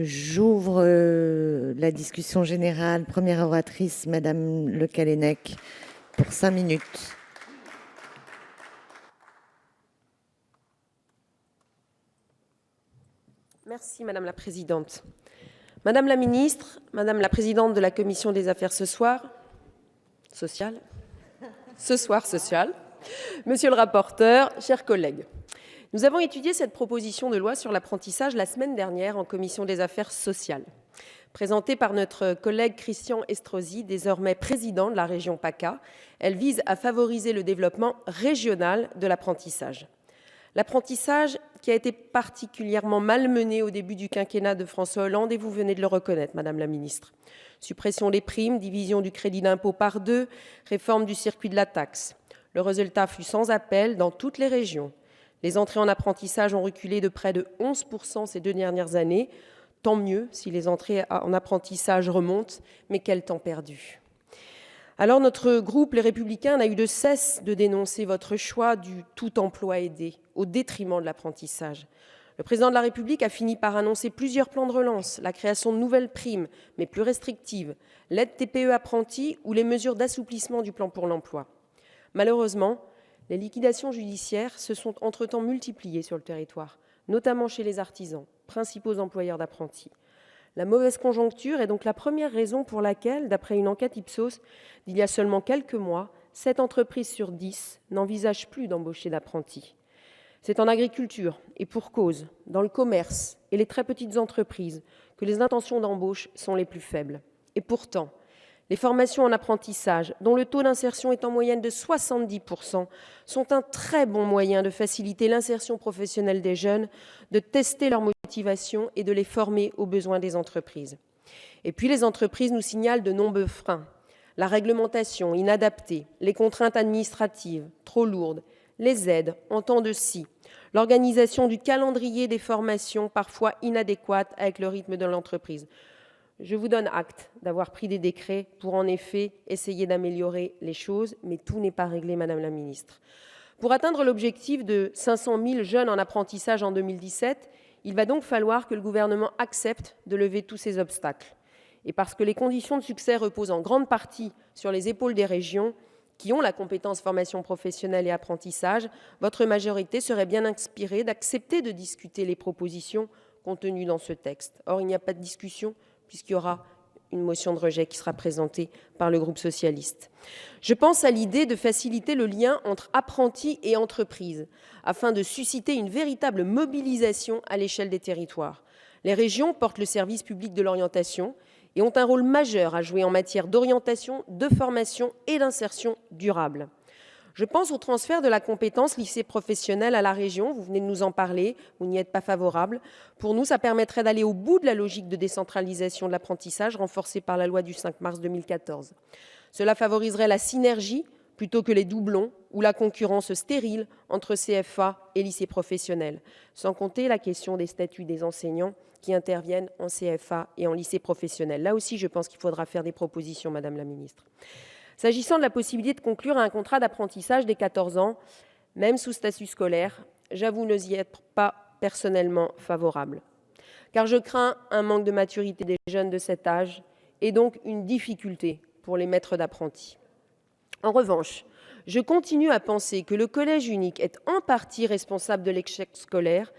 J'ouvre la discussion générale. Première oratrice, Madame Le Callennec, pour 5 minutes. Merci Madame la Présidente. Madame la Ministre, Madame la Présidente de la Commission des Affaires sociales, Monsieur le rapporteur, chers collègues, nous avons étudié cette proposition de loi sur l'apprentissage la semaine dernière en Commission des Affaires sociales. Présentée par notre collègue Christian Estrosi, désormais président de la région PACA, elle vise à favoriser le développement régional de l'apprentissage. L'apprentissage qui a été particulièrement malmené au début du quinquennat de François Hollande, et vous venez de le reconnaître, Madame la Ministre. Suppression des primes, division du crédit d'impôt par 2, réforme du circuit de la taxe. Le résultat fut sans appel dans toutes les régions. Les entrées en apprentissage ont reculé de près de 11% ces 2 dernières années. Tant mieux si les entrées en apprentissage remontent, mais quel temps perdu. Alors notre groupe, les Républicains, n'a eu de cesse de dénoncer votre choix du tout emploi aidé au détriment de l'apprentissage. Le président de la République a fini par annoncer plusieurs plans de relance, la création de nouvelles primes, mais plus restrictives, l'aide TPE apprentis ou les mesures d'assouplissement du plan pour l'emploi. Malheureusement, les liquidations judiciaires se sont entre-temps multipliées sur le territoire, notamment chez les artisans, principaux employeurs d'apprentis. La mauvaise conjoncture est donc la première raison pour laquelle, d'après une enquête Ipsos d'il y a seulement quelques mois, 7 entreprises sur 10 n'envisagent plus d'embaucher d'apprentis. C'est en agriculture, et pour cause, dans le commerce et les très petites entreprises, que les intentions d'embauche sont les plus faibles. Et pourtant, les formations en apprentissage, dont le taux d'insertion est en moyenne de 70%, sont un très bon moyen de faciliter l'insertion professionnelle des jeunes, de tester leur motivation et de les former aux besoins des entreprises. Et puis les entreprises nous signalent de nombreux freins. La réglementation inadaptée, les contraintes administratives trop lourdes, les aides en temps de scie, l'organisation du calendrier des formations parfois inadéquate avec le rythme de l'entreprise. Je vous donne acte d'avoir pris des décrets pour en effet essayer d'améliorer les choses, mais tout n'est pas réglé, Madame la Ministre. Pour atteindre l'objectif de 500 000 jeunes en apprentissage en 2017, il va donc falloir que le gouvernement accepte de lever tous ces obstacles. Et parce que les conditions de succès reposent en grande partie sur les épaules des régions, qui ont la compétence formation professionnelle et apprentissage, votre majorité serait bien inspirée d'accepter de discuter les propositions contenues dans ce texte. Or, il n'y a pas de discussion, puisqu'il y aura une motion de rejet qui sera présentée par le groupe socialiste. Je pense à l'idée de faciliter le lien entre apprentis et entreprises, afin de susciter une véritable mobilisation à l'échelle des territoires. Les régions portent le service public de l'orientation et ont un rôle majeur à jouer en matière d'orientation, de formation et d'insertion durable. Je pense au transfert de la compétence lycée professionnel à la région. Vous venez de nous en parler, vous n'y êtes pas favorable. Pour nous, ça permettrait d'aller au bout de la logique de décentralisation de l'apprentissage renforcée par la loi du 5 mars 2014. Cela favoriserait la synergie plutôt que les doublons ou la concurrence stérile entre CFA et lycée professionnel, sans compter la question des statuts des enseignants qui interviennent en CFA et en lycée professionnel. Là aussi, je pense qu'il faudra faire des propositions, Madame la Ministre. S'agissant de la possibilité de conclure un contrat d'apprentissage dès 14 ans, même sous statut scolaire, j'avoue ne y être pas personnellement favorable. Car je crains un manque de maturité des jeunes de cet âge et donc une difficulté pour les maîtres d'apprentis. En revanche, je continue à penser que le collège unique est en partie responsable de l'échec scolaire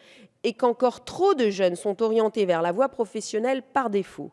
et qu'encore trop de jeunes sont orientés vers la voie professionnelle par défaut.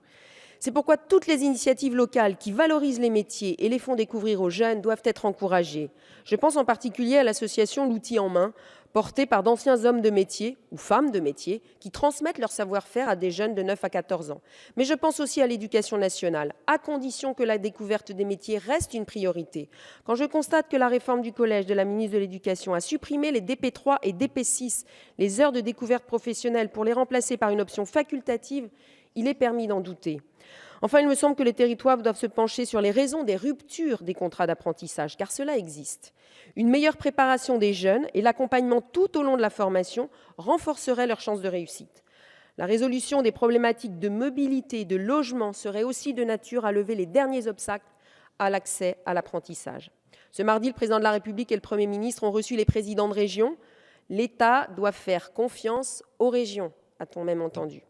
C'est pourquoi toutes les initiatives locales qui valorisent les métiers et les font découvrir aux jeunes doivent être encouragées. Je pense en particulier à l'association L'Outil en main, portée par d'anciens hommes de métier ou femmes de métier qui transmettent leur savoir-faire à des jeunes de 9 à 14 ans. Mais je pense aussi à l'éducation nationale, à condition que la découverte des métiers reste une priorité. Quand je constate que la réforme du collège de la ministre de l'Éducation a supprimé les DP3 et DP6, les heures de découverte professionnelle, pour les remplacer par une option facultative, il est permis d'en douter. Enfin, il me semble que les territoires doivent se pencher sur les raisons des ruptures des contrats d'apprentissage, car cela existe. Une meilleure préparation des jeunes et l'accompagnement tout au long de la formation renforceraient leurs chances de réussite. La résolution des problématiques de mobilité et de logement serait aussi de nature à lever les derniers obstacles à l'accès à l'apprentissage. Ce mardi, le président de la République et le Premier ministre ont reçu les présidents de régions. L'État doit faire confiance aux régions, a-t-on même entendu.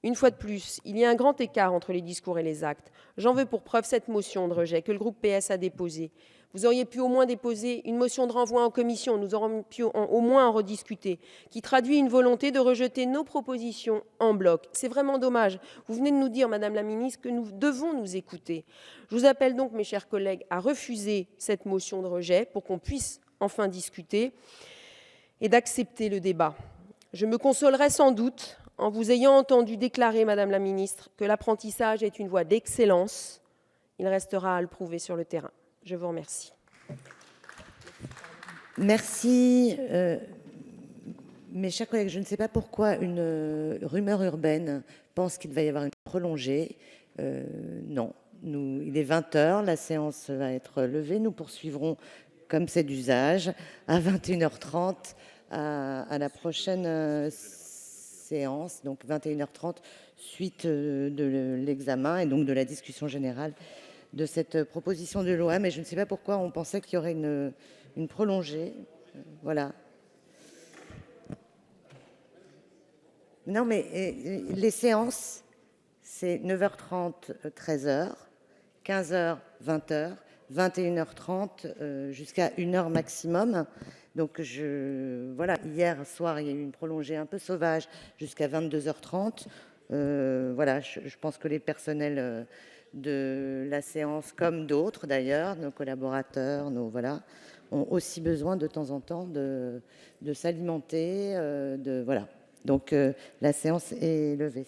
Une fois de plus, il y a un grand écart entre les discours et les actes. J'en veux pour preuve cette motion de rejet que le groupe PS a déposée. Vous auriez pu au moins déposer une motion de renvoi en commission, nous aurions pu au moins en rediscuter, qui traduit une volonté de rejeter nos propositions en bloc. C'est vraiment dommage. Vous venez de nous dire, Madame la Ministre, que nous devons nous écouter. Je vous appelle donc, mes chers collègues, à refuser cette motion de rejet pour qu'on puisse enfin discuter et d'accepter le débat. Je me consolerai sans doute en vous ayant entendu déclarer, Madame la Ministre, que l'apprentissage est une voie d'excellence. Il restera à le prouver sur le terrain. Je vous remercie. Merci. Mes chers collègues, je ne sais pas pourquoi une rumeur urbaine pense qu'il va y avoir une prolongée. Non, il est 20h, la séance va être levée. Nous poursuivrons, comme c'est d'usage, à 21h30 à la prochaine séance, donc 21h30, suite de l'examen et donc de la discussion générale de cette proposition de loi, mais je ne sais pas pourquoi on pensait qu'il y aurait une prolongée. Voilà. Non, mais les séances, c'est 9h30, 13h, 15h, 20h, 21h30, jusqu'à 1h maximum. Donc, voilà, hier soir, il y a eu une prolongée un peu sauvage jusqu'à 22h30. Voilà, je pense que les personnels de la séance, comme d'autres d'ailleurs, nos collaborateurs, voilà, ont aussi besoin de temps en temps de s'alimenter. Voilà. Donc, la séance est levée.